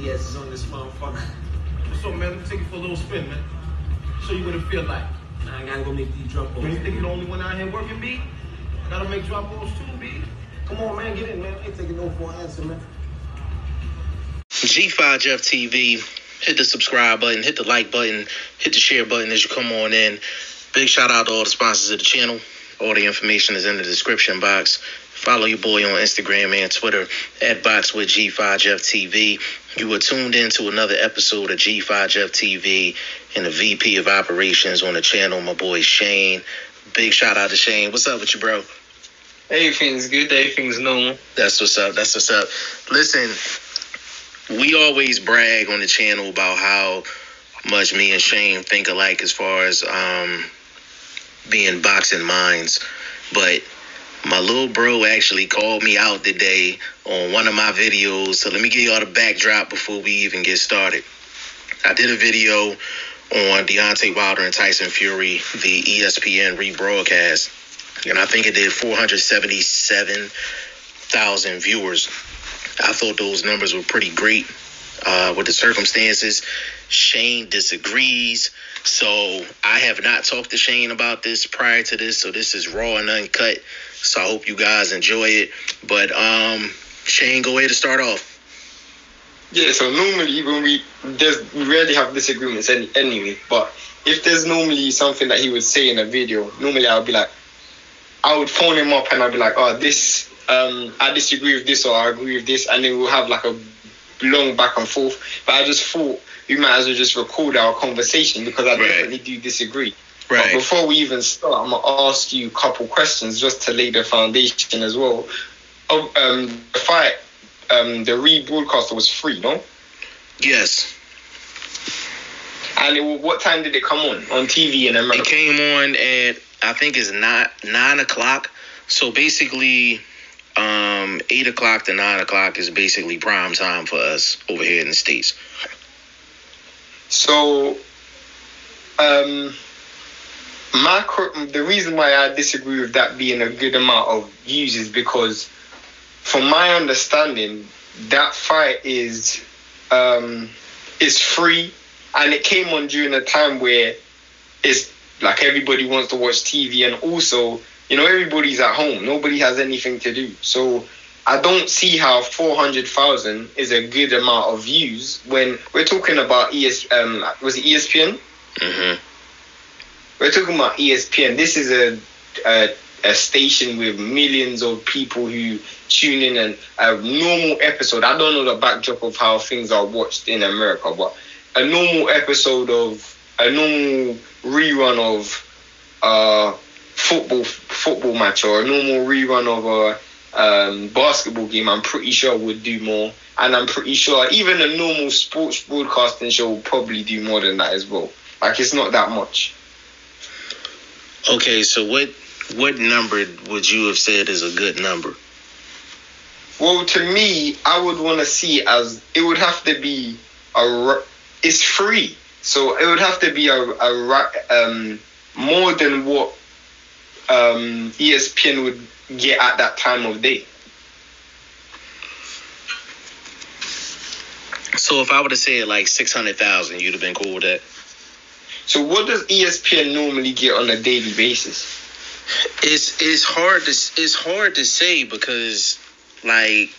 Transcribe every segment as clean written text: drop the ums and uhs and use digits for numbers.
monkey ass is on this motherfucker. What's up, man? Let me take you for a little spin, man. Show you what it feel like. Nah, I gotta go make these drop balls. You think you're the only one out here working, B? Gotta make drop balls too, B. Come on, man, get in, man. I ain't taking no for an answer, man. G5Jefftv, hit the subscribe button, hit the like button, hit the share button as you come on in. Big shout out to all the sponsors of the channel. All the information is in the description box. Follow your boy on Instagram and Twitter at BoxingFirst Vlog. You were tuned in to another episode of G5Jefftv and the VP of Operations on the channel, my boy Shane. Big shout out to Shane. What's up with you, bro? Everything's good. Everything's normal. That's what's up. That's what's up. Listen, we always brag on the channel about how much me and Shane think alike as far as being boxing minds. But my little bro actually called me out today on one of my videos. So let me give y'all the backdrop before we even get started. I did a video on Deontay Wilder and Tyson Fury, the ESPN rebroadcast. And I think it did 477,000 viewers. I thought those numbers were pretty great with the circumstances. Shane disagrees. So I have not talked to Shane about this prior to this. So this is raw and uncut. So I hope you guys enjoy it. But Shane, go ahead and start off. Yeah, so normally when we rarely have disagreements anyway. But if there's normally something that he would say in a video, normally I would phone him up and I'd be like, oh, this, I disagree with this or I agree with this. And then we'll have like a long back and forth. But I just thought we might as well just record our conversation because I definitely do disagree. Right. But before we even start, I'm going to ask you a couple questions just to lay the foundation as well. The fight, the rebroadcast was free, no? Yes. And what time did it come on TV in America? It came on at, I think it's 9 o'clock. So basically, 8 o'clock to 9 o'clock is basically prime time for us over here in the States. So, the reason why I disagree with that being a good amount of views is because, from my understanding, that fight is free, and it came on during a time where it's like everybody wants to watch TV, and also, you know, everybody's at home. Nobody has anything to do. So I don't see how 400,000 is a good amount of views when we're talking about was it ESPN? Mm-hmm. We're talking about ESPN. This is a station with millions of people who tune in, and a normal episode. I don't know the backdrop of how things are watched in America, but a normal episode of a normal rerun of football match or a normal rerun of a basketball game, I'm pretty sure would do more. And I'm pretty sure even a normal sports broadcasting show will probably do more than that as well. Like, it's not that much. Okay, so what number would you have said is a good number? Well, to me, I would want to see it as, it would have to be it's free. So it would have to be more than what ESPN would get at that time of day. So if I would have said like 600,000, you'd have been cool with that? So what does ESPN normally get on a daily basis? It's hard to say because like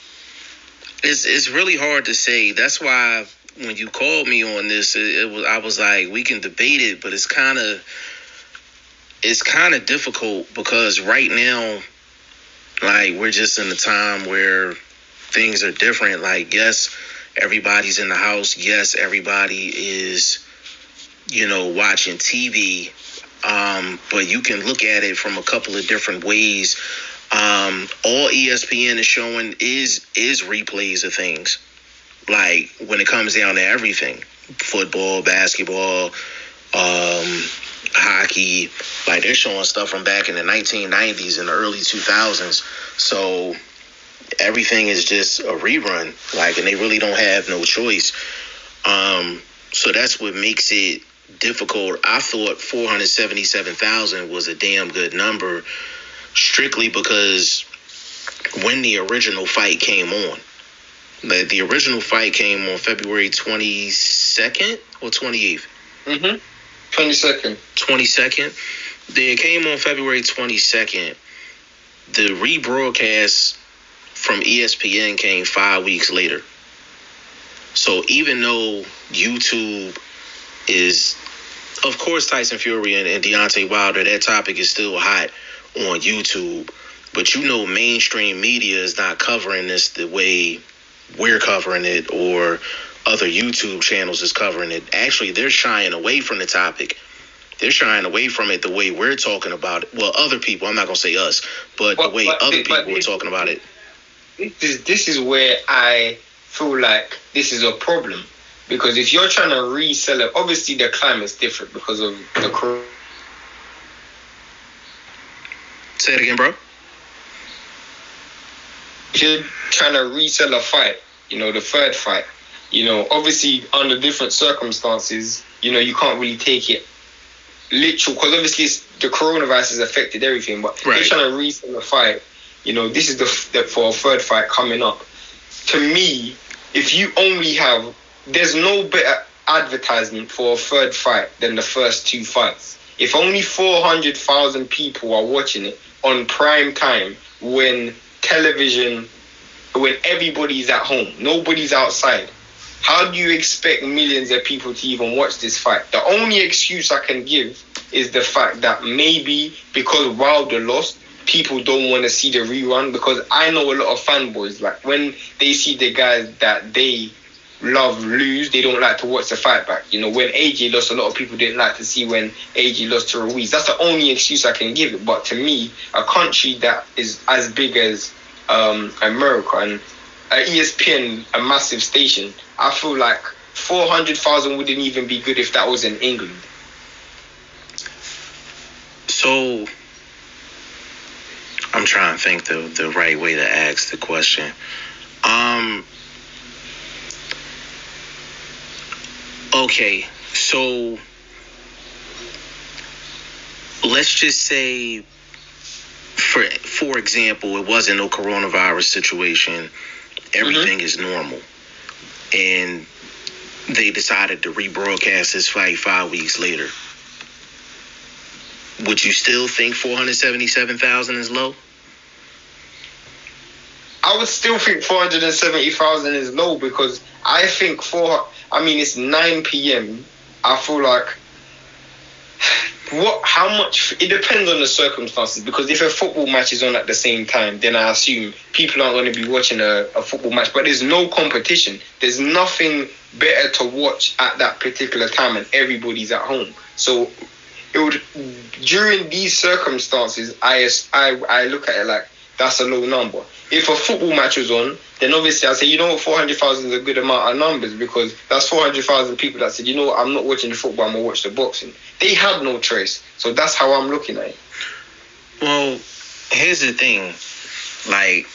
it's really hard to say. That's why when you called me on this, I was like, we can debate it, but it's kind of difficult because right now, like, we're just in a time where things are different. Like, yes, everybody's in the house. Yes, everybody is, you know, watching TV. But you can look at it from a couple of different ways. All ESPN is showing is replays of things. Like, when it comes down to everything, football, basketball, hockey, like, they're showing stuff from back in the 1990s and the early 2000s. So everything is just a rerun, like, and they really don't have no choice. So that's what makes it difficult. I thought 477,000 was a damn good number, strictly because when the original fight came on, The original fight came on February 22nd or 28th? 22nd. 22nd. It came on February 22nd. The rebroadcast from ESPN came 5 weeks later. So even though YouTube is, of course, Tyson Fury and Deontay Wilder, that topic is still hot on YouTube. But mainstream media is not covering this the way we're covering it or other YouTube channels is covering it. Actually, they're shying away from the topic. They're shying away from it the way we're talking about it. Well, other people, I'm not going to say us, but the way other people are talking about it. This is where I feel like this is a problem. Because if you're trying to resell it, obviously the climate's different because of the corona. Say it again, bro. If you're trying to resell a fight, the third fight, obviously under different circumstances, you can't really take it literal because obviously the coronavirus has affected everything. But right. If you're trying to resell a fight, this is for a third fight coming up. To me, if you only have, there's no better advertisement for a third fight than the first two fights. If only 400,000 people are watching it on prime time when everybody's at home, nobody's outside, how do you expect millions of people to even watch this fight? The only excuse I can give is the fact that maybe because Wilder lost, people don't want to see the rerun, because I know a lot of fanboys, like when they see the guys that they love lose, they don't like to watch the fight back. When AJ lost, a lot of people didn't like to see when AJ lost to Ruiz. That's the only excuse I can give it. But to me, a country that is as big as America and ESPN, a massive station, I feel like 400,000 wouldn't even be good if that was in England. So I'm trying to think the right way to ask the question. Okay, so let's just say, for example, it wasn't no coronavirus situation. Everything is normal. And they decided to rebroadcast this fight 5 weeks later. Would you still think 477,000 is low? I would still think 470,000 is low because I think it's 9 p.m. I feel like how much, it depends on the circumstances, because if a football match is on at the same time, then I assume people aren't going to be watching a football match, but there's no competition. There's nothing better to watch at that particular time and everybody's at home. So during these circumstances, I look at it like that's a low number. If a football match was on, then obviously I say, 400,000 is a good amount of numbers, because that's 400,000 people that said, I'm not watching the football, I'm going to watch the boxing. They had no choice. So that's how I'm looking at it. Well, here's the thing. Like,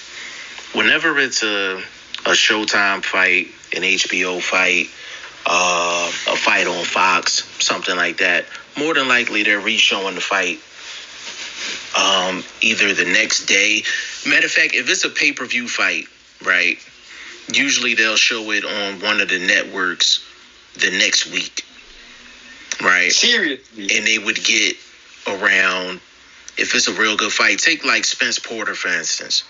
whenever it's a Showtime fight, an HBO fight, a fight on Fox, something like that, more than likely they're re-showing the fight either the next day. Matter of fact, if it's a pay-per-view fight, right, usually they'll show it on one of the networks the next week, right? Seriously? And they would get around, if it's a real good fight, take like Spence Porter, for instance.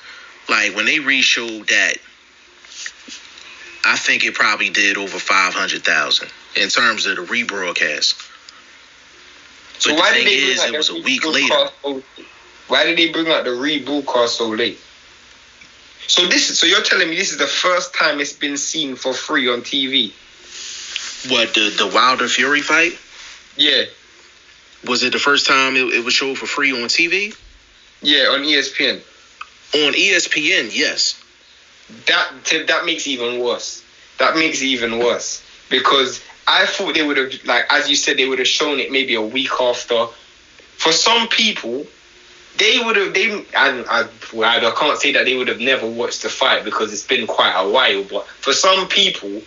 Like, when they re-showed that, I think it probably did over 500,000 in terms of the rebroadcast. So but why the did thing they is, it was a week later. Why did they bring out the rebroadcast so late? So you're telling me this is the first time it's been seen for free on TV? What, the Wilder Fury fight? Yeah. Was it the first time it was showed for free on TV? Yeah, on ESPN. On ESPN, yes. That makes it even worse. That makes it even worse. Because I thought they would have, like, as you said, they would have shown it maybe a week after. For some people, they would have, I can't say that they would have never watched the fight because it's been quite a while, but for some people,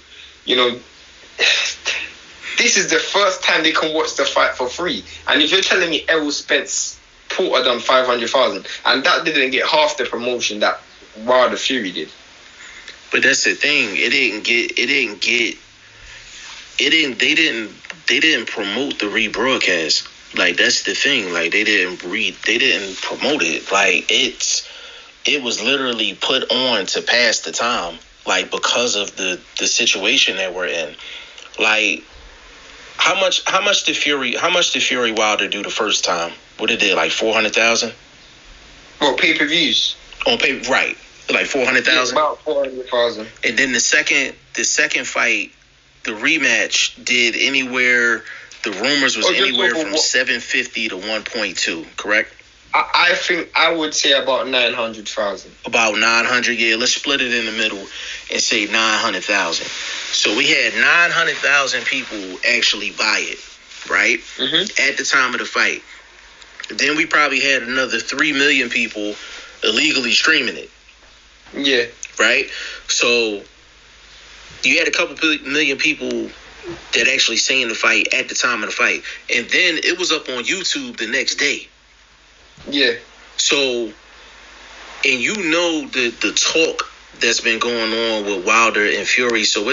this is the first time they can watch the fight for free. And if you're telling me Errol Spence Porter done 500,000, and that didn't get half the promotion that Wilder Fury did. But that's the thing. They didn't promote the rebroadcast. Like, that's the thing. Like, they didn't promote it. Like, it was literally put on to pass the time. Like, because of the situation that we're in. Like, how much did Fury Wilder do the first time? What did they, like 400,000? Well, pay-per-views. On pay, right. Like 400,000? Yeah, about 400,000. And then the second fight, the rematch did anywhere, the rumors was anywhere from 750 to 1.2, correct? I think I would say about 900,000. About 900, yeah. Let's split it in the middle and say 900,000. So we had 900,000 people actually buy it, right? Mm-hmm. At the time of the fight. Then we probably had another 3 million people illegally streaming it. Yeah. Right? So you had a couple million people that actually seen the fight at the time of the fight. And then it was up on YouTube the next day. Yeah. So, and you know the talk that's been going on with Wilder and Fury. So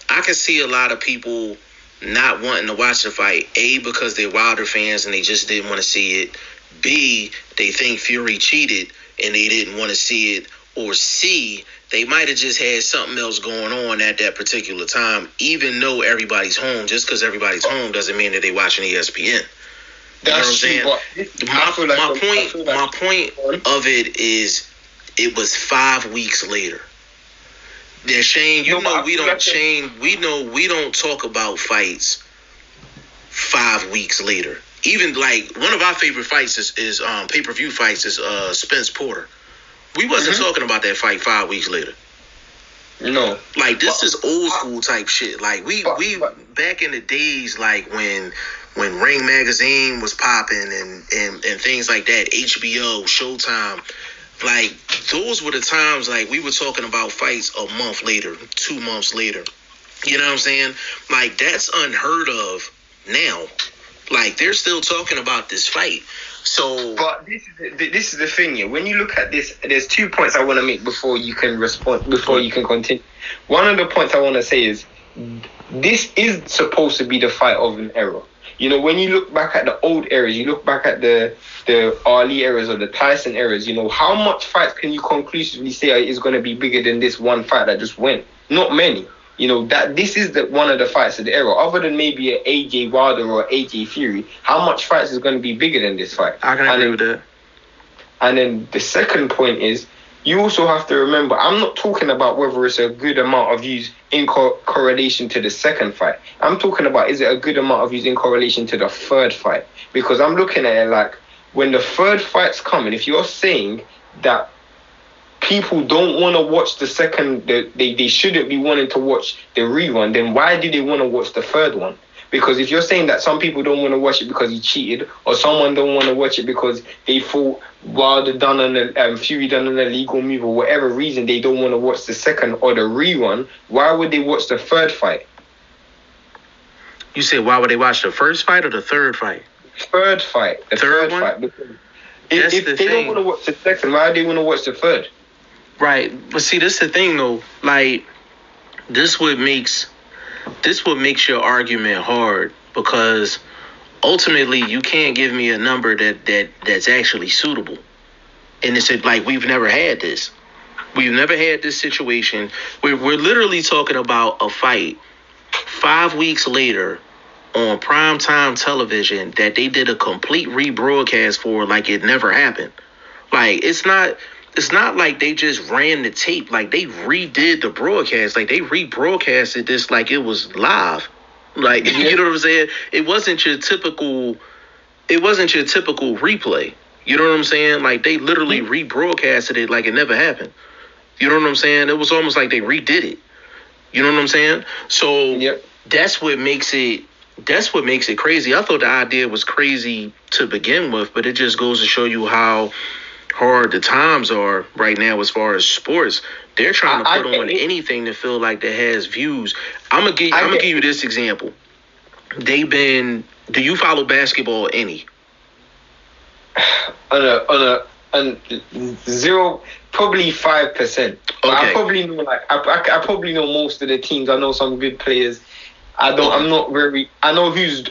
I can see a lot of people not wanting to watch the fight. A, because they're Wilder fans and they just didn't want to see it. B, they think Fury cheated and they didn't want to see it. Or C, they might have just had something else going on at that particular time, even though everybody's home. Just because everybody's home doesn't mean that they're watching ESPN. That's you know what I'm saying? My point of it is, it was 5 weeks later. Yeah, Shane, we don't talk about fights 5 weeks later. Even like one of our favorite fights is pay-per-view fights is Spence Porter. We wasn't talking about that fight 5 weeks later. No. Like, this is old school type shit. Like, we back in the days, like when Ring Magazine was popping and things like that, HBO, Showtime, like, those were the times, like, we were talking about fights a month later, 2 months later. You know what I'm saying? Like, that's unheard of now. Like, they're still talking about this fight. So, but this is the thing, yeah. When you look at this, there's 2 points I want to make before you can respond, before you can continue. One of the points I want to say is, this is supposed to be the fight of an era. You know, when you look back at the old eras, you look back at the Ali eras or the Tyson eras, you know, how much fights can you conclusively say is going to be bigger than this one fight that just went? Not many. You know, that this is one of the fights of the era. Other than maybe an AJ Wilder or AJ Fury, how much fights is going to be bigger than this fight? I can agree with that. And then the second point is, you also have to remember, I'm not talking about whether it's a good amount of views in correlation to the second fight. I'm talking about, is it a good amount of views in correlation to the third fight? Because I'm looking at it like, when the third fight's coming, if you're saying that people don't want to watch the second, they shouldn't be wanting to watch the rerun, then why do they want to watch the third one? Because if you're saying that some people don't want to watch it because he cheated, or someone don't want to watch it because they thought Wilder done Fury done an illegal move, or whatever reason they don't want to watch the second or the rerun, why would they watch the third fight? You said why would they watch the first fight or the third fight? Third fight. The third one? fight. Because if they don't want to watch the second, why do they want to watch the third? Right. But see, this is the thing though. Like, this what makes your argument hard, because ultimately you can't give me a number that's actually suitable. And it's like, we've never had this. We've never had this situation. We're literally talking about a fight 5 weeks later on primetime television that they did a complete rebroadcast for, like it never happened. Like, it's not like they just ran the tape. Like, they redid the broadcast. Like, they rebroadcasted this like it was live. Like, you know what I'm saying? It wasn't your typical replay. You know what I'm saying? Like, they literally rebroadcasted it like it never happened. You know what I'm saying? It was almost like they redid it. You know what I'm saying? So that's what makes it crazy. I thought the idea was crazy to begin with, but it just goes to show you how hard the times are right now as far as sports. They're trying to put on anything to feel like that has views. I'm gonna give you this example. Do you follow basketball any? On zero, probably 5%. But Okay. I probably know I probably know most of the teams. I know some good players. I know who's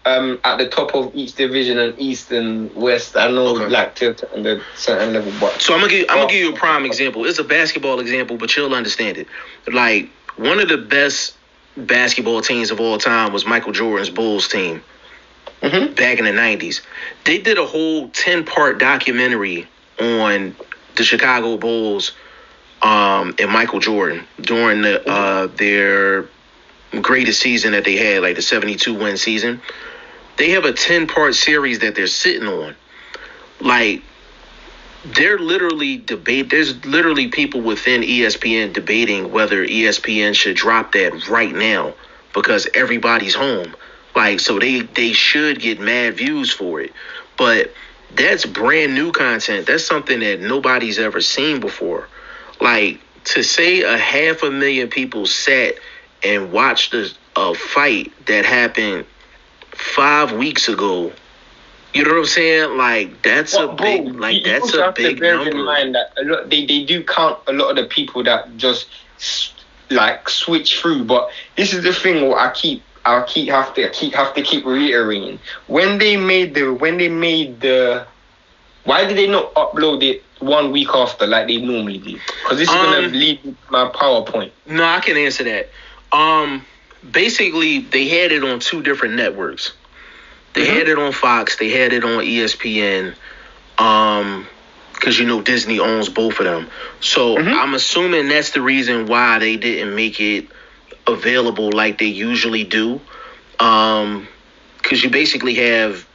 at the top of each division and East and West. I know like to the certain level. But so I'm gonna give you a prime example. It's a basketball example, but you'll understand it. Like, one of the best basketball teams of all time was Michael Jordan's Bulls team. Back in the 90s. They did a whole 10-part documentary on the Chicago Bulls and Michael Jordan during their greatest season that they had, like the 72-win season. They have a 10-part series that they're sitting on. Like, there's literally people within ESPN debating whether ESPN should drop that right now because everybody's home. Like, so they should get mad views for it. But that's brand new content. That's something that nobody's ever seen before. Like, to say 500,000 people sat and watched a fight that happened 5 weeks ago. You know what I'm saying? Like, that's a big number. In mind that they do count a lot of the people that just like switch through. But this is the thing. What I have to keep reiterating. When they made the, why did they not upload it 1 week after like they normally do? Because this is gonna lead to my PowerPoint. No, I can answer that. Basically, they had it on 2 different networks. They had it on Fox. They had it on ESPN. Because Disney owns both of them. So I'm assuming that's the reason why they didn't make it available like they usually do, because you basically have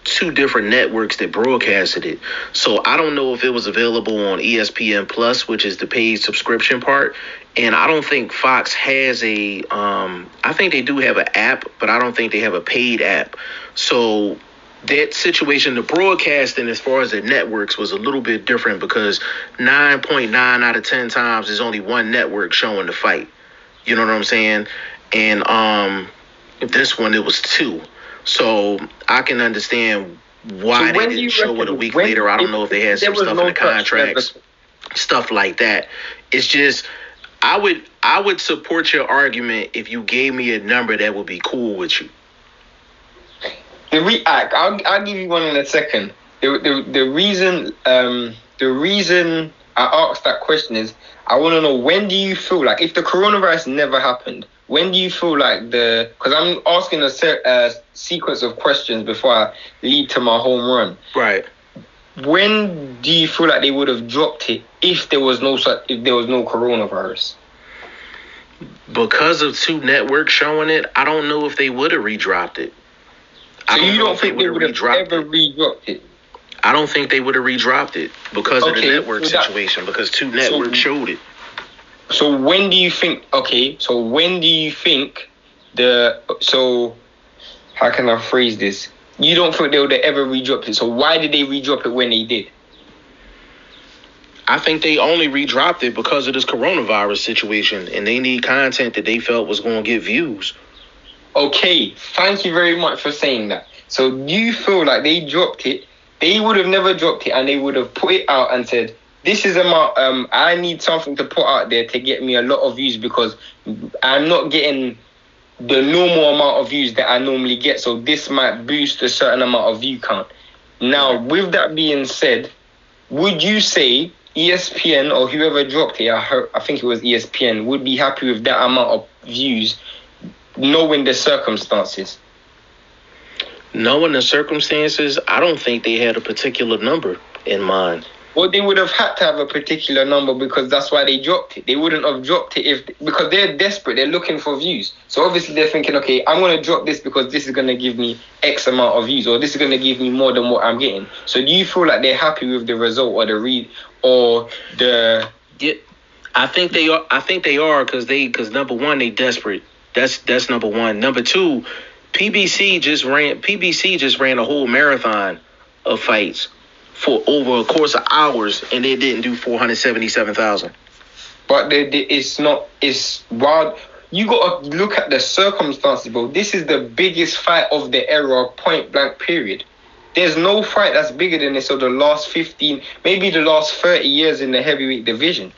2 different networks that broadcasted it. So I don't know if it was available on ESPN Plus, which is the paid subscription part, and I don't think Fox has I think they do have an app, but I don't think they have a paid app. So that situation, the broadcasting as far as the networks was a little bit different because 9.9 out of 10 times there's only one network showing the fight. You know what I'm saying? And this one, it was 2. So I can understand why they didn't show it a week later. I don't know if they had some stuff in the contracts, stuff like that. It's just, I would support your argument if you gave me a number that would be cool with you. I'll give you one in a second. The reason I asked that question is I want to know, when do you feel like, if the coronavirus never happened, when do you feel like because I'm asking a sequence of questions before I lead to my home run. Right. When do you feel like they would have dropped it if there was no coronavirus? Because of 2 networks showing it, I don't know if they would have redropped it. So you don't think they would have ever redropped it? I don't think they would have redropped it because of the network situation, because 2 networks showed it. So when do you think, how can I phrase this? You don't think they would have ever redropped it. So why did they redrop it when they did? I think they only redropped it because of this coronavirus situation, and they need content that they felt was going to get views. Okay, thank you very much for saying that. So do you feel like they dropped it? They would have never dropped it, and they would have put it out and said, this is I need something to put out there to get me a lot of views because I'm not getting the normal amount of views that I normally get. So this might boost a certain amount of view count. Now, with that being said, would you say ESPN or whoever dropped it, I think it was ESPN, would be happy with that amount of views, knowing the circumstances? Knowing the circumstances, I don't think they had a particular number in mind. Well, they would have had to have a particular number because that's why they dropped it. They wouldn't have dropped it because they're desperate. They're looking for views. So obviously they're thinking, okay, I'm going to drop this because this is going to give me X amount of views, or this is going to give me more than what I'm getting. So do you feel like they're happy with the result or the read or the? Yeah, I think they are. I think they are because number one, they desperate. That's number one. Number two, PBC just ran a whole marathon of fights for over a course of hours, and they didn't do 477,000. But it's wild. You got to look at the circumstances, bro. This is the biggest fight of the era, point blank period. There's no fight that's bigger than this of the last 15, maybe the last 30 years in the heavyweight division.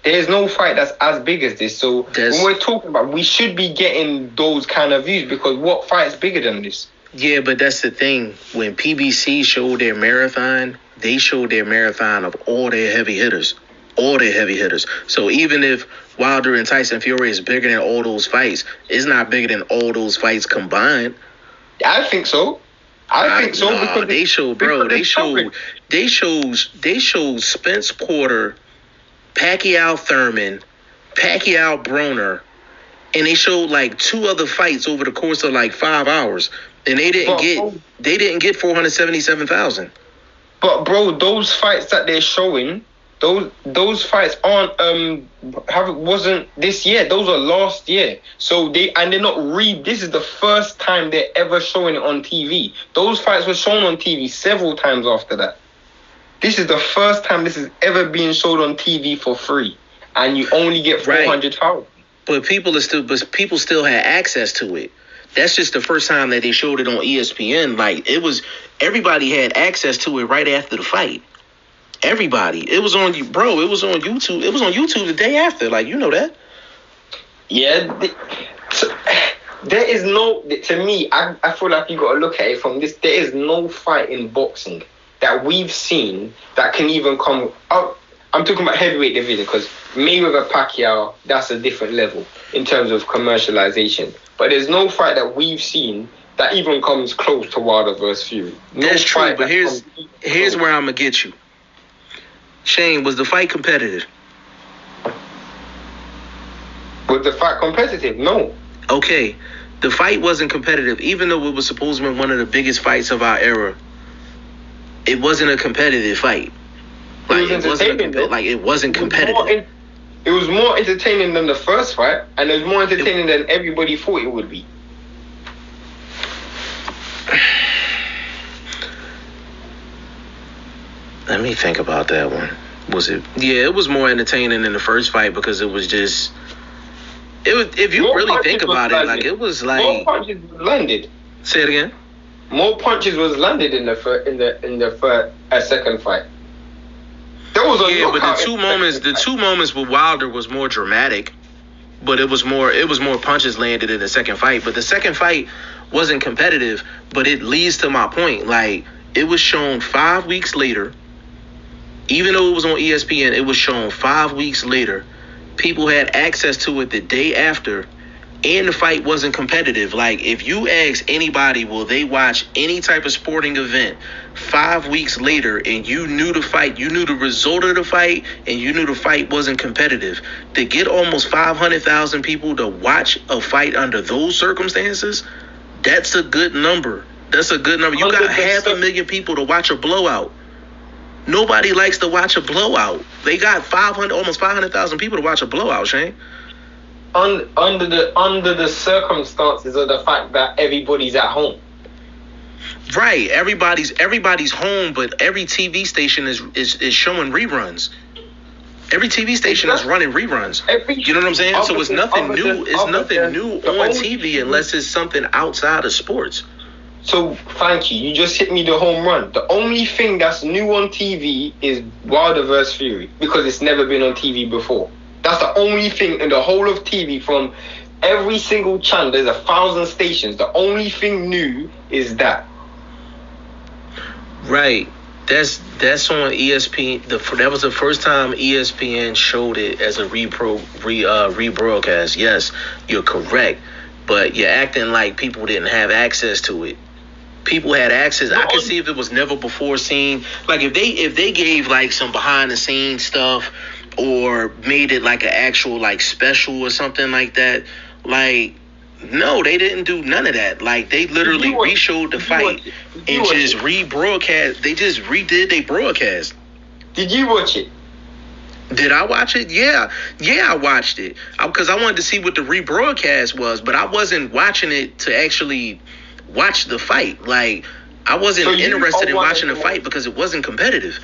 There's no fight that's as big as this. So when we're talking about, we should be getting those kind of views, because what fight's bigger than this? Yeah, but that's the thing. When PBC showed their marathon, they showed their marathon of all their heavy hitters. All their heavy hitters. So even if Wilder and Tyson Fury is bigger than all those fights, it's not bigger than all those fights combined. I think so. I think so. Nah, because they showed, bro. They showed Spence Porter, Pacquiao Thurman, Pacquiao Broner, and they showed like 2 other fights over the course of like 5 hours, and they didn't get 477,000. But bro, those fights that they're showing, those fights aren't wasn't this year. Those are last year. So they're not this is the first time they're ever showing it on TV. Those fights were shown on TV several times after that. This is the first time this is ever being showed on TV for free, and you only get 400,000. But people still had access to it. That's just the first time that they showed it on ESPN. Like, everybody had access to it right after the fight. Everybody. It was on bro. It was on YouTube. It was on YouTube the day after. Like, you know that. Yeah. There is no. To me, I feel like you got to look at it from this. There is no fight in boxing that we've seen that can even come up. I'm talking about heavyweight division, because Mayweather Pacquiao, that's a different level in terms of commercialization. But there's no fight that we've seen that even comes close to Wilder versus Fury. That's true, but here's where I'm gonna get you. Shane, was the fight competitive? Was the fight competitive? No. Okay, the fight wasn't competitive, even though it was supposed to be one of the biggest fights of our era. It wasn't a competitive fight. Like, it wasn't competitive. It was more entertaining than the first fight, and it was more entertaining than everybody thought it would be. Let me think about that one. Was it? Yeah, it was more entertaining than the first fight, because it was just. It was. If you really think about it, like, it was like. More punches landed. Say it again. More punches was landed in the second fight. But the two moments with Wilder was more dramatic, but it was more punches landed in the second fight. But the second fight wasn't competitive, but it leads to my point. Like, it was shown 5 weeks later. Even though it was on ESPN, it was shown 5 weeks later. People had access to it the day after, and the fight wasn't competitive. Like, if you ask anybody, will they watch any type of sporting event 5 weeks later, and you knew the fight, you knew the result of the fight, and you knew the fight wasn't competitive, to get almost 500,000 people to watch a fight under those circumstances, that's a good number. That's a good number. You got 500,000 people to watch a blowout. Nobody likes to watch a blowout. They got almost 500,000 people to watch a blowout, Shane. Under the circumstances of the fact that everybody's at home. Right, everybody's home, but every TV station is showing reruns. Every TV station is running reruns. You know what I'm saying? So it's nothing new. It's nothing new on TV unless it's something outside of sports. So thank you. You just hit me the home run. The only thing that's new on TV is Wilder vs. Fury, because it's never been on TV before. That's the only thing in the whole of TV. From every single channel, there's 1,000 stations. The only thing new is that. Right. That's on ESPN. That was the first time ESPN showed it as a rebroadcast. Yes, you're correct. But you're acting like people didn't have access to it. People had access. I could see if it was never before seen. Like, if they gave like some behind the scenes stuff, or made it like an actual like special or something like that. Like, no, they didn't do none of that. Like, they literally re-showed the fight and just rebroadcast. They just redid their broadcast. Did you watch it? Did I watch it? Yeah, I watched it because I wanted to see what the rebroadcast was, but I wasn't watching it to actually watch the fight. Like, I wasn't interested in watching the fight because it wasn't competitive.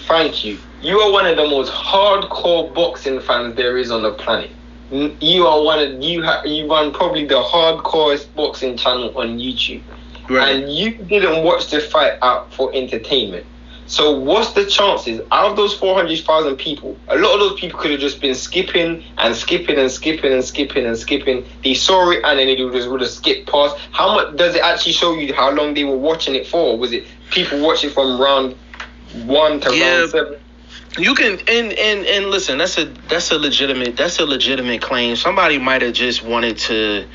Thank you. You are one of the most hardcore boxing fans there is on the planet. You run probably the hardcorest boxing channel on YouTube, and you didn't watch the fight out for entertainment. So what's the chances out of those 400,000 people? A lot of those people could have just been skipping and skipping and skipping and skipping and skipping. They saw it and then they would have skipped past. How much does it actually show you how long they were watching it for? Was it people watching from round 1 to round 7? You can and listen, that's a legitimate claim. Somebody might have just wanted to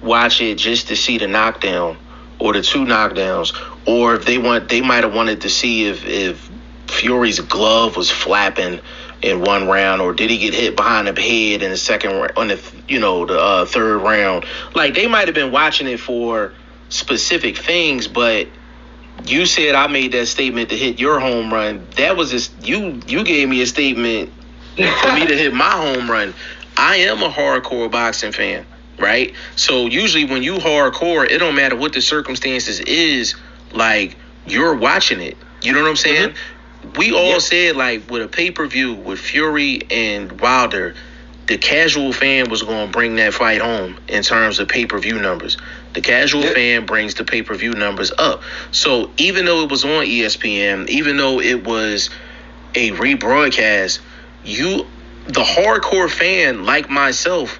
watch it just to see the knockdown or the 2 knockdowns, or if they might have wanted to see if Fury's glove was flapping in one round, or did he get hit behind the head in the second on the third round. Like, they might have been watching it for specific things, but you said I made that statement to hit your home run. That was just you gave me a statement for me to hit my home run. I am a hardcore boxing fan, right? So usually when you hardcore, it don't matter what the circumstances is, like, you're watching it. You know what I'm saying? Mm-hmm. We all said, like, with a pay-per-view with Fury and Wilder, the casual fan was going to bring that fight home in terms of pay-per-view numbers. The casual fan brings the pay-per-view numbers up. So even though it was on ESPN, even though it was a rebroadcast, the hardcore fan like myself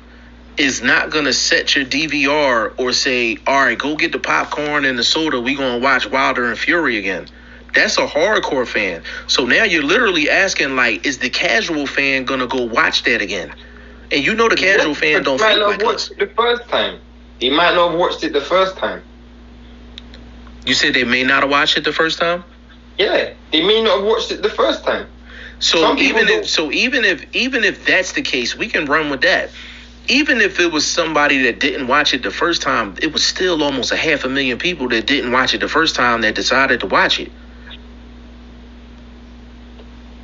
is not going to set your DVR or say, all right, go get the popcorn and the soda. We going to watch Wilder and Fury again. That's a hardcore fan. So now you're literally asking, like, is the casual fan going to go watch that again? And you know the casual fan don't think like us. The first time. He might not have watched it the first time. You said they may not have watched it the first time? Yeah, they may not have watched it the first time. So even if that's the case, we can run with that. Even if it was somebody that didn't watch it the first time, it was still almost 500,000 people that didn't watch it the first time that decided to watch it.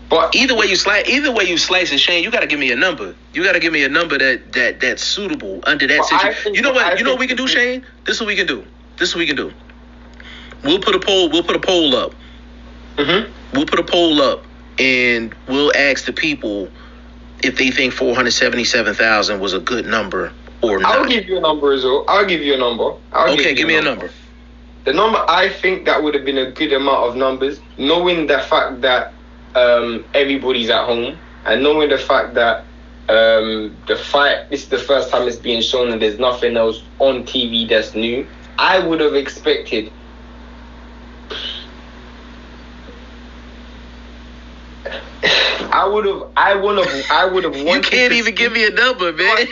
But either way you slice it, Shane, you got to give me a number. You got to give me a number that's suitable under that situation. You know what we can do, Shane? This is what we can do. We'll put a poll up. Mm-hmm. We'll put a poll up, and we'll ask the people if they think 477,000 was a good number or not. I'll give you a number as well. I'll give you a number. Give me a number. The number I think that would have been a good amount of numbers, knowing the fact that everybody's at home, and knowing the fact that the fight, this is the first time it's being shown and there's nothing else on TV that's new, I would have expected I would have wanted. You can't even give me a number, man. You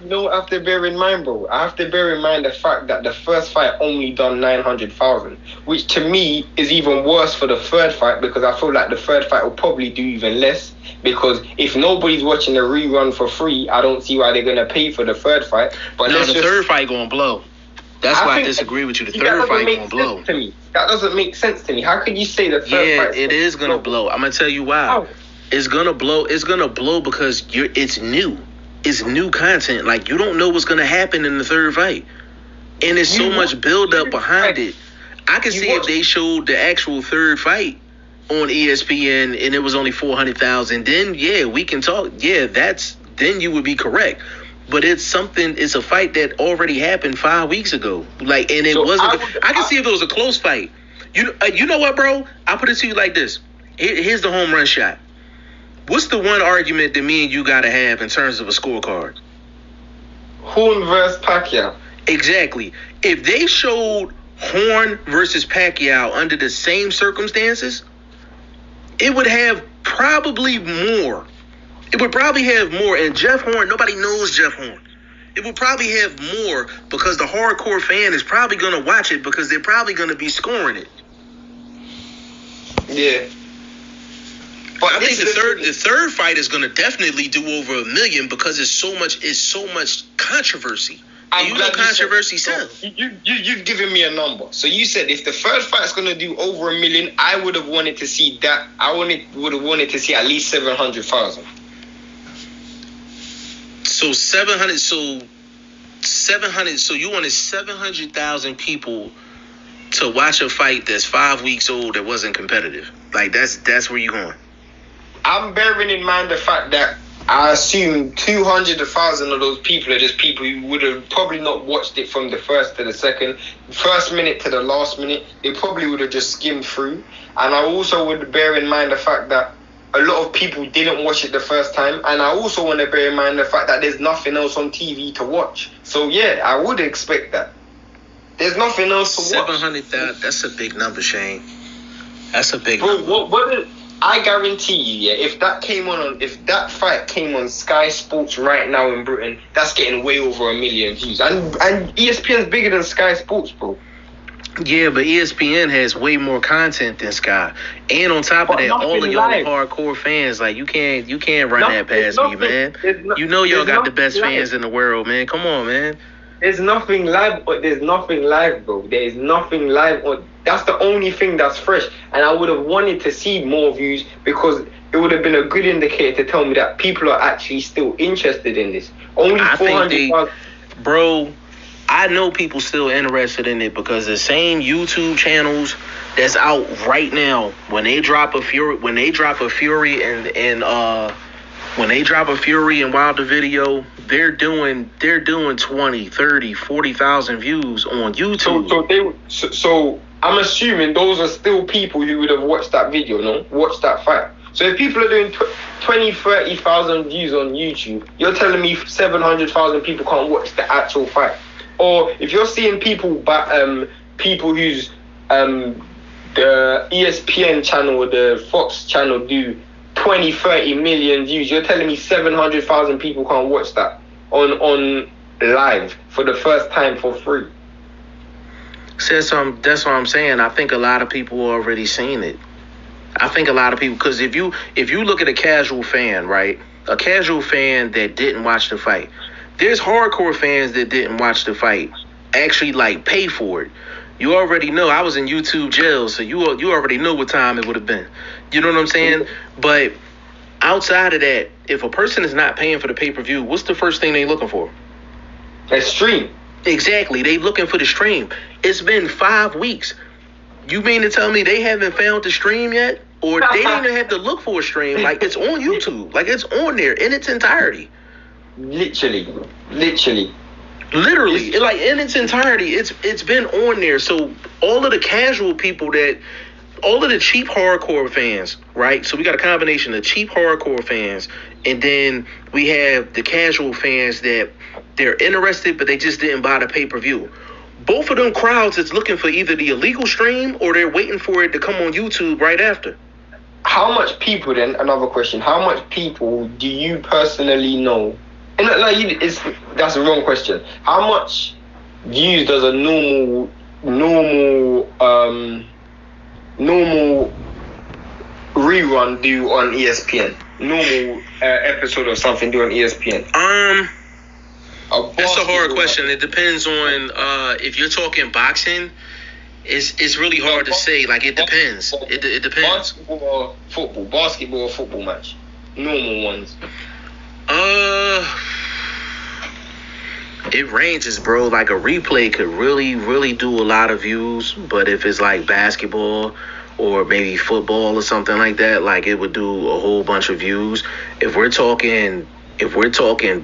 know what I have to bear in mind, bro? I have to bear in mind the fact that the first fight only done 900,000, which to me is even worse for the third fight, because I feel like the third fight will probably do even less, because if nobody's watching the rerun for free, I don't see why they're gonna pay for the third fight. But no, the third fight gonna blow. That's why I disagree with you. The third fight gonna blow. That doesn't make sense to me. How could you say the third fight? Yeah, it is gonna blow. I'm gonna tell you why. How? It's gonna blow. It's gonna blow because it's new. It's new content. Like, you don't know what's gonna happen in the third fight, and there's so much build up behind it. I can see if they showed the actual third fight on ESPN and it was only 400,000. Then we can talk. Yeah, then you would be correct. But it's a fight that already happened 5 weeks ago. Like, and it wasn't. I can see if it was a close fight. You know what, bro? I'll put it to you like this. Here's the home run shot. What's the one argument that me and you got to have in terms of a scorecard? Horn versus Pacquiao. Exactly. If they showed Horn versus Pacquiao under the same circumstances, it would have probably more. It would probably have more. And Jeff Horn, nobody knows Jeff Horn. It would probably have more because the hardcore fan is probably going to watch it because they're probably going to be scoring it. Yeah. But I think the third fight is going to definitely do over 1 million because it's so much controversy. You know controversy sells. You've given me a number. So you said if the first fight's going to do over 1 million, I would have wanted to see that. Would have wanted to see at least 700,000. So 700. So you wanted 700,000 people to watch a fight that's 5 weeks old that wasn't competitive. Like, that's where you're going. I'm bearing in mind the fact that I assume 200,000 of those people are just people who would have probably not watched it from the first to the first minute to the last minute. They probably would have just skimmed through. And I also would bear in mind the fact that a lot of people didn't watch it the first time. And I also want to bear in mind the fact that there's nothing else on TV to watch. So yeah, I would expect that. There's nothing else to watch. 700,000, that's a big number, Shane. That's a big Bro, number. I guarantee you, yeah, if that fight came on Sky Sports right now in Britain, that's getting way over 1 million views. And ESPN's bigger than Sky Sports, bro. Yeah, but ESPN has way more content than Sky. And on top of that, all of y'all hardcore fans, like you can't run that past me, man. You know y'all got the best fans in the world, man. Come on, man. There's nothing live, bro. There is nothing live. That's the only thing that's fresh. And I would have wanted to see more views because it would have been a good indicator to tell me that people are actually still interested in this. Only 400,000. Bro, I know people still interested in it because the same YouTube channels that's out right now, when they drop a Fury and Wilder video, they're doing 20, 30, 40,000 views on YouTube. So I'm assuming those are still people who would have watched that video, no? Watched that fight. So if people are doing 20, 30,000 views on YouTube, you're telling me 700,000 people can't watch the actual fight. Or if you're seeing people whose the ESPN channel or the Fox channel do 20, 30 million views, you're telling me 700,000 people can't watch that on live for the first time for free. That's what I'm saying. I think a lot of people already seen it. I think a lot of people, because if you look at a casual fan, right, a casual fan that didn't watch the fight, there's hardcore fans that didn't watch the fight actually like pay for it. You already know. I was in YouTube jail, so you already know what time it would have been. You know what I'm saying? But outside of that, if a person is not paying for the pay-per-view, what's the first thing they looking for? A stream. Exactly. They looking for the stream. It's been 5 weeks. You mean to tell me they haven't found the stream yet? Or they didn't even have to look for a stream? Like, it's on YouTube. Like, it's on there in its entirety. Literally. Like, in its entirety, it's been on there. So all of the casual people all of the cheap hardcore fans, right? So we got a combination of cheap hardcore fans, and then we have the casual fans that they're interested, but they just didn't buy the pay-per-view. Both of them crowds is looking for either the illegal stream or they're waiting for it to come on YouTube right after. How much people then, another question, how much people do you personally know? And that's the wrong question. How much views does a normal rerun do on ESPN? Normal episode or something do on ESPN? That's a hard question. It depends on if you're talking boxing. It's really hard to say. Like, it depends. It depends. Basketball or football match. Normal ones. It ranges, bro. Like, a replay could really, really do a lot of views, but if it's like basketball or maybe football or something like that, like, it would do a whole bunch of views. If we're talking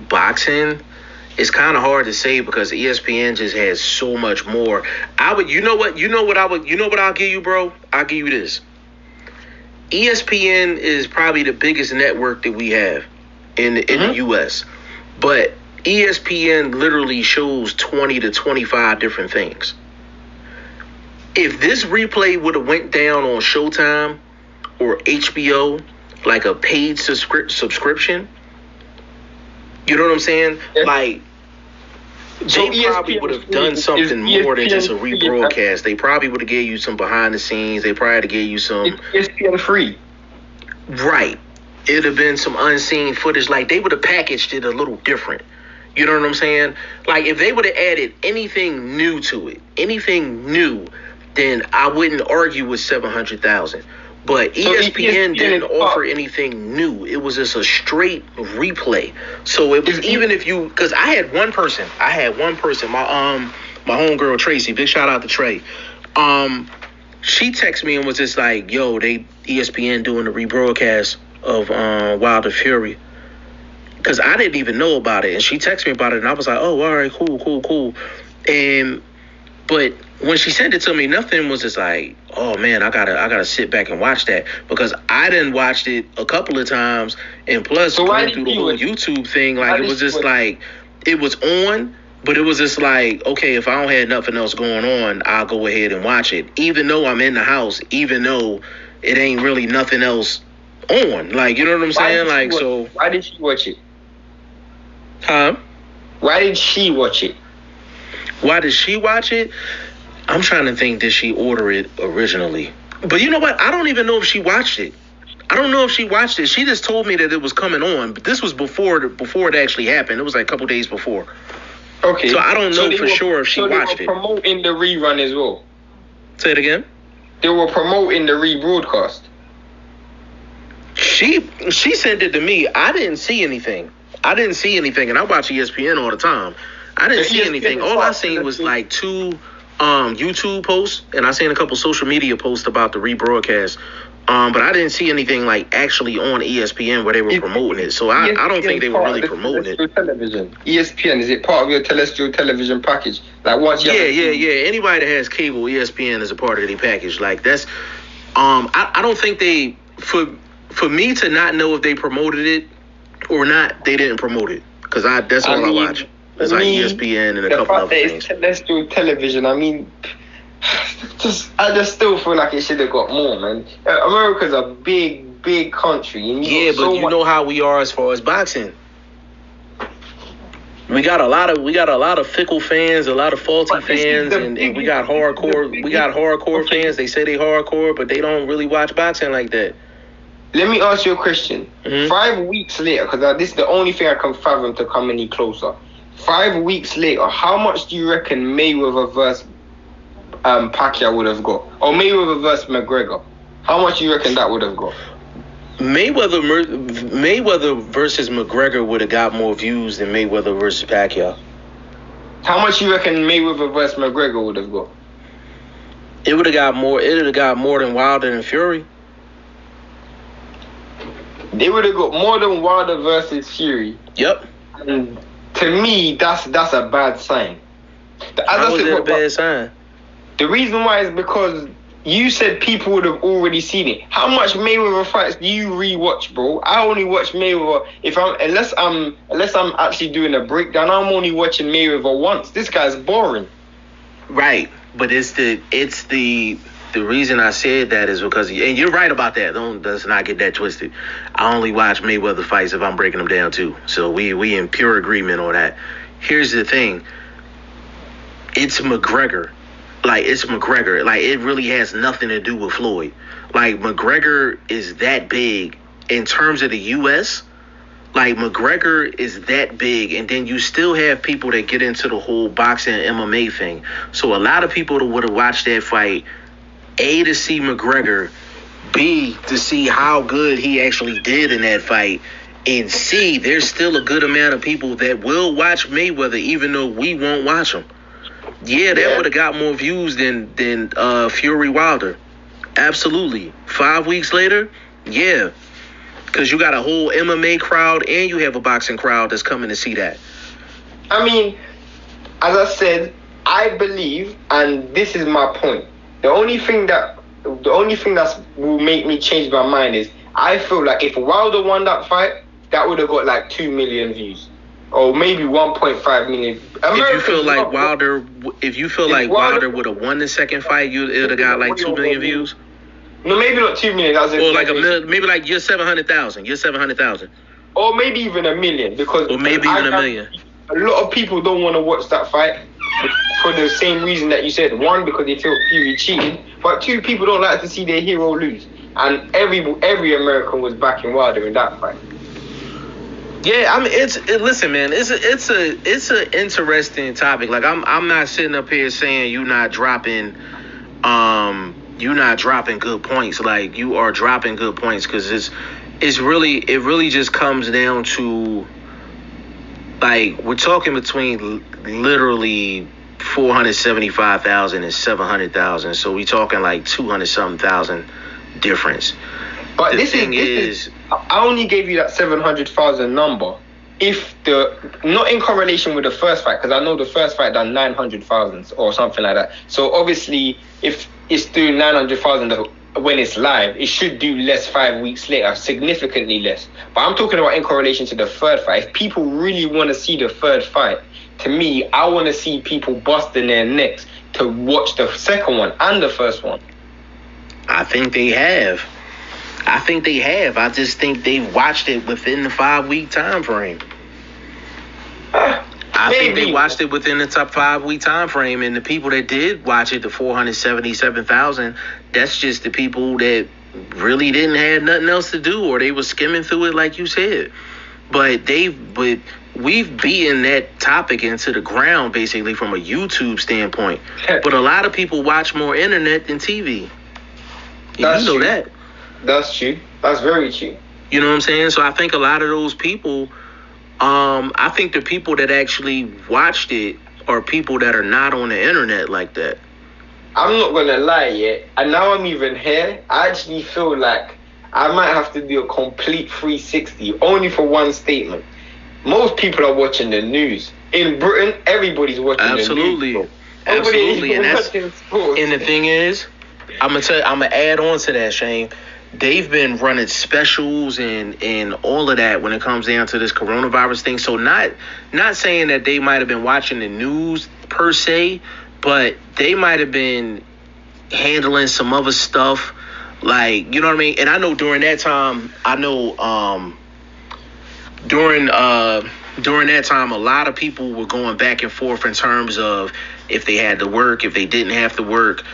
boxing, it's kind of hard to say because ESPN just has so much more. I'll give you, bro? I'll give you this. ESPN is probably the biggest network that we have in the US, but ESPN literally shows 20 to 25 different things. If this replay would have went down on Showtime or HBO, like a paid subscription, you know what I'm saying? Yeah. Like, they probably would have done something more than just a rebroadcast. They probably would have gave you some behind the scenes. They probably would have gave you some ESPN free. Right. It'd have been some unseen footage. Like, they would have packaged it a little different. You know what I'm saying? Like, if they would have added anything new to it, then I wouldn't argue with 700,000. But ESPN didn't offer anything new. It was just a straight replay. So it was, even if you, because I had one person, my homegirl Tracy, big shout out to Trey. She texted me and was just like, yo, ESPN doing the rebroadcast of Wilder Fury. because I didn't even know about it, and she texted me about it, and I was like, oh, all right, cool. But when she sent it to me, nothing was just like, oh man, I gotta sit back and watch that, because I didn't watched it a couple of times, and plus going through the whole YouTube thing, like it was just like it was on, but it was just like, okay, if I don't have nothing else going on, I'll go ahead and watch it, even though I'm in the house, even though it ain't really nothing else on, like, you know what I'm saying? Like, so why did she watch it? Huh? Why did she watch it? Why did she watch it? I'm trying to think, did she order it originally? But you know what? I don't even know if she watched it. I don't know if she watched it. She just told me that it was coming on, but this was before it actually happened. It was like a couple days before. Okay. So I don't know for sure if she watched it. They were promoting the rerun as well. Say it again? They were promoting the rebroadcast. She sent it to me. I didn't see anything. And I watch ESPN all the time. I didn't see anything. All I seen was like 2 YouTube posts, and I seen a couple social media posts about the rebroadcast. But I didn't see anything like actually on ESPN where they were promoting it. So I don't think they were really promoting it. Television. ESPN, is it part of your terrestrial television package? Like once you Anybody that has cable, ESPN is a part of their package. Like that's I don't think they for me to not know if they promoted it or not, they didn't promote it, because that's all I watch. It's like ESPN and a couple other things. Terrestrial television, I mean, I just still feel like it should have got more, man. America's a big country. And you know how we are as far as boxing. We got a lot of fickle fans, a lot of faulty fans, and we got hardcore fans. They say they hardcore, but they don't really watch boxing like that. Let me ask you a question. 5 weeks later, because this is the only thing I can fathom to come any closer. 5 weeks later, how much do you reckon Mayweather versus Pacquiao would have got? Or Mayweather versus McGregor? How much do you reckon that would have got? Mayweather versus McGregor would have got more views than Mayweather versus Pacquiao. How much do you reckon Mayweather versus McGregor would have got? It would have got more. It would have got more than Wilder and Fury. They would have got more than Wilder versus Fury. Yep. And to me, that's a bad sign. How is that a bad sign? The reason why is because you said people would have already seen it. How much Mayweather fights do you rewatch, bro? I only watch Mayweather unless I'm actually doing a breakdown. I'm only watching Mayweather once. This guy's boring. Right, but it's the reason I said that is because, and you're right about that. Let's not get that twisted. I only watch Mayweather fights if I'm breaking them down too. So we in pure agreement on that. Here's the thing. It's McGregor. Like, it really has nothing to do with Floyd. Like, McGregor is that big in terms of the U.S. Like, McGregor is that big, and then you still have people that get into the whole boxing and MMA thing. So a lot of people that would have watched that fight, A, to see McGregor, B, to see how good he actually did in that fight, and C, there's still a good amount of people that will watch Mayweather even though we won't watch him. Yeah, that would have got more views than Fury Wilder. Absolutely. 5 weeks later, yeah. Because you got a whole MMA crowd and you have a boxing crowd that's coming to see that. I mean, as I said, I believe, and this is my point, the only thing that will make me change my mind is I feel like if Wilder won that fight, that would have got like 2 million views. Or maybe 1.5 million. If you feel like Wilder would have won the second fight, it would have got like 2 million views. No, maybe not 2 million. Or like maybe like you're 700,000. Or maybe even a million, because or maybe even a million. A lot of people don't want to watch that fight for the same reason that you said. One, because they feel Fury cheated, but two, people don't like to see their hero lose. And every American was backing Wilder in that fight. Yeah, I mean, listen, man, it's a interesting topic. Like, I'm not sitting up here saying you're not dropping good points. Like, you are dropping good points, because it really just comes down to, like, we're talking between literally 475,000 and 700,000. So we talking like 200-something thousand difference. But this is I only gave you that 700,000 number not in correlation with the first fight, because I know the first fight done 900,000 or something like that. So obviously, if it's doing 900,000 when it's live, it should do less 5 weeks later, significantly less. But I'm talking about in correlation to the third fight. If people really want to see the third fight, to me, I want to see people busting their necks to watch the second one and the first one. I think they have. I just think they've watched it within the 5 week time frame. I think they watched it within the top 5 week time frame, and the people that did watch it, the 477,000, that's just the people that really didn't have nothing else to do, or they were skimming through it like you said. But we've beaten that topic into the ground basically from a YouTube standpoint. But a lot of people watch more internet than TV. That's you know true. that. That's true. That's very true. You know what I'm saying? So I think a lot of those people, I think the people that actually watched it are people that are not on the internet like that. I'm not going to lie yet. And now I'm even here, I actually feel like I might have to do a complete 360 only for one statement. Most people are watching the news. In Britain, everybody's watching the news. Absolutely. And that's, and the thing is, I'm gonna add on to that, Shane. They've been running specials and all of that when it comes down to this coronavirus thing. So not saying that they might have been watching the news per se, but they might have been handling some other stuff, like, you know what I mean? And I know during that time, during that time, a lot of people were going back and forth in terms of if they had to work, if they didn't have to work.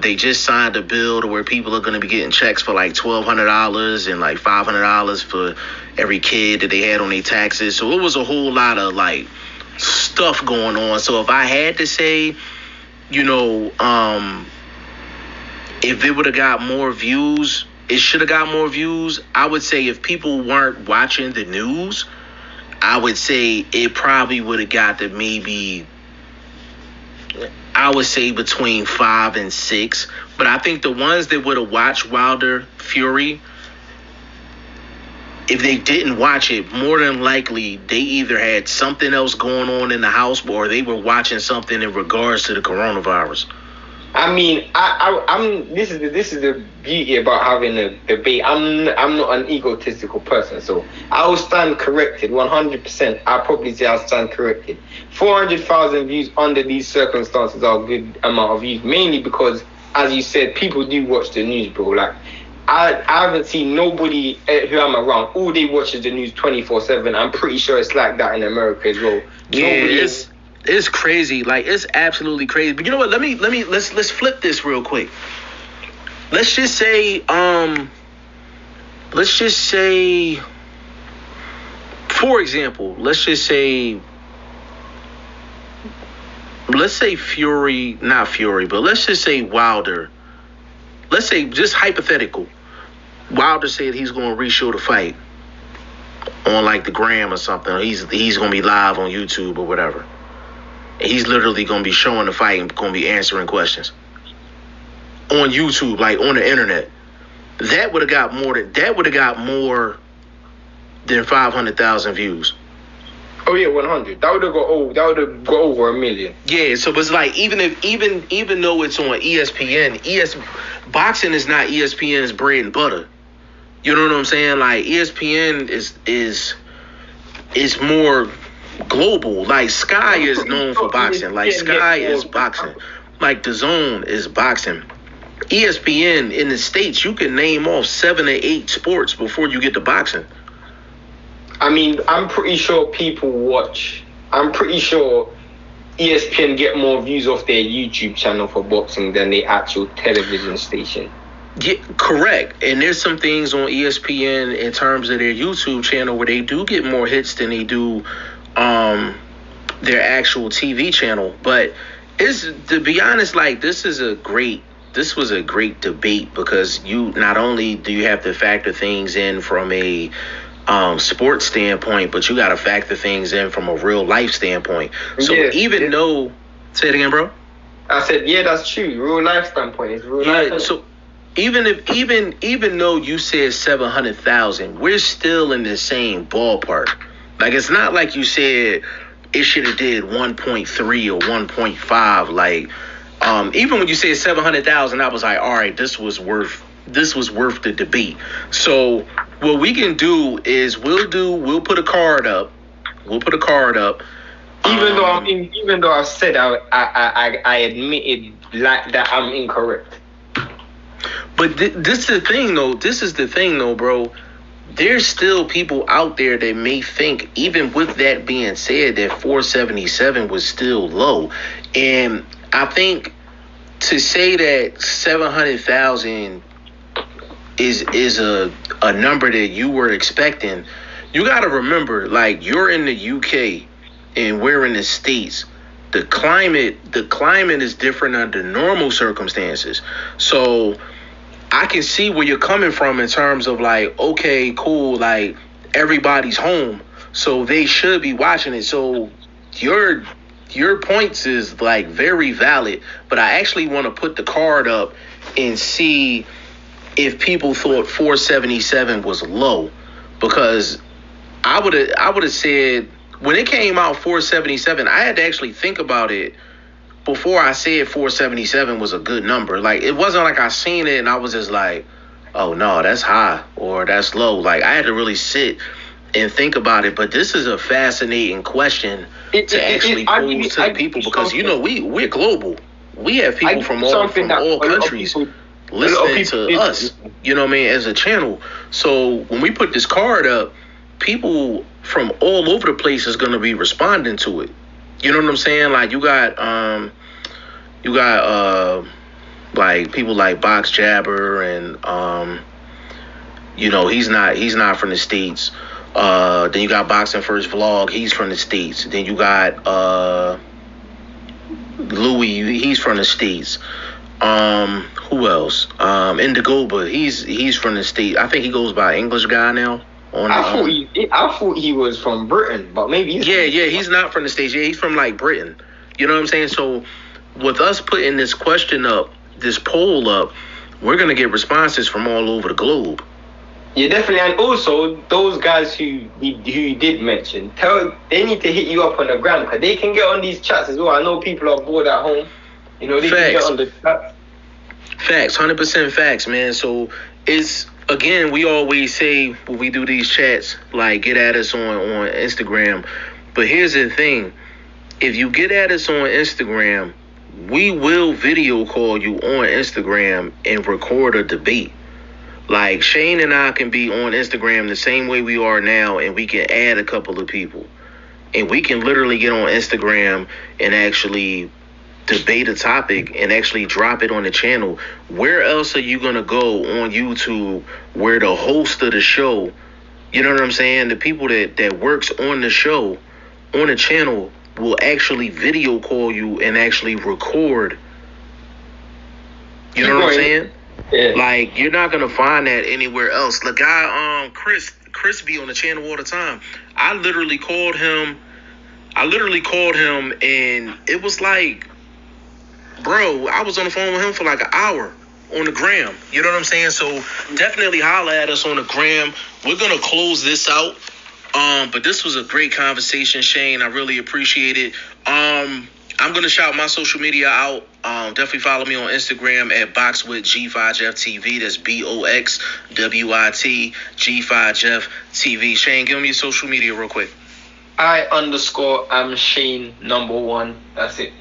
They just signed a bill to where people are going to be getting checks for like $1,200 and like $500 for every kid that they had on their taxes. So it was a whole lot of like stuff going on. So if I had to say, you know, if it would have got more views, it should have got more views. I would say if people weren't watching the news, I would say it probably would have got to maybe, I would say between 5 and 6. But I think the ones that would have watched Wilder Fury, if they didn't watch it, more than likely they either had something else going on in the house or they were watching something in regards to the coronavirus. I mean, I'm. This is the beauty about having a debate. I'm not an egotistical person, so I will stand corrected 100%. I'll probably say I'll stand corrected. 400,000 views under these circumstances are a good amount of views, mainly because, as you said, people do watch the news, bro. Like, I haven't seen nobody who I'm around all day watches the news 24/7. I'm pretty sure it's like that in America as well. Yeah, it's crazy. Like, it's absolutely crazy. But you know what? Let's flip this real quick. Let's just say, for example, let's say Fury, not Fury, but let's just say Wilder. Let's say, just hypothetical, Wilder said he's going to reshow the fight on like the gram or something. He's going to be live on YouTube or whatever. And he's literally going to be showing the fight and going to be answering questions on YouTube, like on the internet. That would have got more than 500,000 views. Oh yeah, 100. That would have got over 1 million. Yeah, so it's like even though it's on ESPN, boxing is not ESPN's bread and butter. You know what I'm saying? Like, ESPN is more global. Like, Sky is known for boxing. Like, Sky is boxing. Like, DAZN is boxing. ESPN in the States, you can name off 7 or 8 sports before you get to boxing. I mean, I'm pretty sure ESPN get more views off their YouTube channel for boxing than the actual television station. Yeah, correct. And there's some things on ESPN in terms of their YouTube channel where they do get more hits than they do their actual TV channel. But to be honest, like, this was a great debate, because you not only do you have to factor things in from a sports standpoint, but you got to factor things in from a real life standpoint. So though, say it again, bro. I said, yeah, that's true. Real life standpoint is real life. So even though you said 700,000, we're still in the same ballpark. Like, it's not like you said it should have did 1.3 or 1.5. Like, even when you said 700,000, I was like, all right, this was worth the debate. So what we can do is we'll put a card up. Even though I said I admitted that I'm incorrect. But this is the thing though, bro. There's still people out there that may think, even with that being said, that 477 was still low. And I think to say that 700,000 is a number that you were expecting, you got to remember, like, you're in the UK and we're in the States. The climate is different under normal circumstances. So I can see where you're coming from in terms of, like, okay, cool, like, everybody's home, so they should be watching it. So your points is, like, very valid, but I actually want to put the card up and see if people thought 477 was low, because I would have said, when it came out 477, I had to actually think about it before I said 477 was a good number. Like, it wasn't like I seen it and I was just like, oh no, that's high or that's low. Like, I had to really sit and think about it. But this is a fascinating question to actually pose to the people, because, you know, we're global. We have people from all countries listening to us, you know what I mean, as a channel. So when we put this card up, people from all over the place is going to be responding to it. You know what I'm saying? Like, you got like people like Box Jabber, and you know, he's not from the States. Then you got BoxingFirst Vlog, he's from the States. Then you got Louis, he's from the States. Who else? Indigoba, he's from the States. I think he goes by English guy now. I thought he was from Britain, but maybe he's not from the States. Yeah, he's from, like, Britain. You know what I'm saying? So with us putting this question up, this poll up, we're gonna get responses from all over the globe. Yeah, definitely. And also, those guys who you did mention, they need to hit you up on the gram, because they can get on these chats as well. I know people are bored at home. You know, they can get on the chat. Facts, 100% facts, man. So it's, again, we always say when we do these chats, like, get at us on Instagram. But here's the thing. If you get at us on Instagram, we will video call you on Instagram and record a debate. Like, Shane and I can be on Instagram the same way we are now, and we can add a couple of people. And we can literally get on Instagram and actually debate a topic and actually drop it on the channel. Where else are you going to go on YouTube where the host of the show, you know what I'm saying, the people that works on the show, on the channel, will actually video call you and actually record? You know what I'm saying? Yeah. Like, you're not going to find that anywhere else. The guy, Chris be on the channel all the time. I literally called him and it was like, bro, I was on the phone with him for like an hour on the gram. You know what I'm saying? So definitely holler at us on the gram. We're going to close this out. But this was a great conversation, Shane. I really appreciate it. I'm going to shout my social media out. Definitely follow me on Instagram at BoxWithG5Jefftv. That's BoxWit G5Jefftv. Shane, give me your social media real quick. I'm Shane #1. That's it.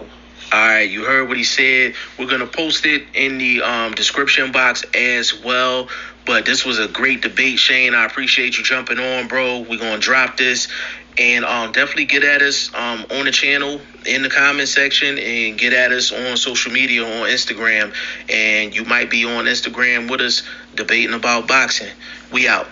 All right, you heard what he said. We're going to post it in the description box as well. But this was a great debate, Shane. I appreciate you jumping on, bro. We're going to drop this. And definitely get at us on the channel, in the comment section, and get at us on social media, on Instagram. And you might be on Instagram with us debating about boxing. We out.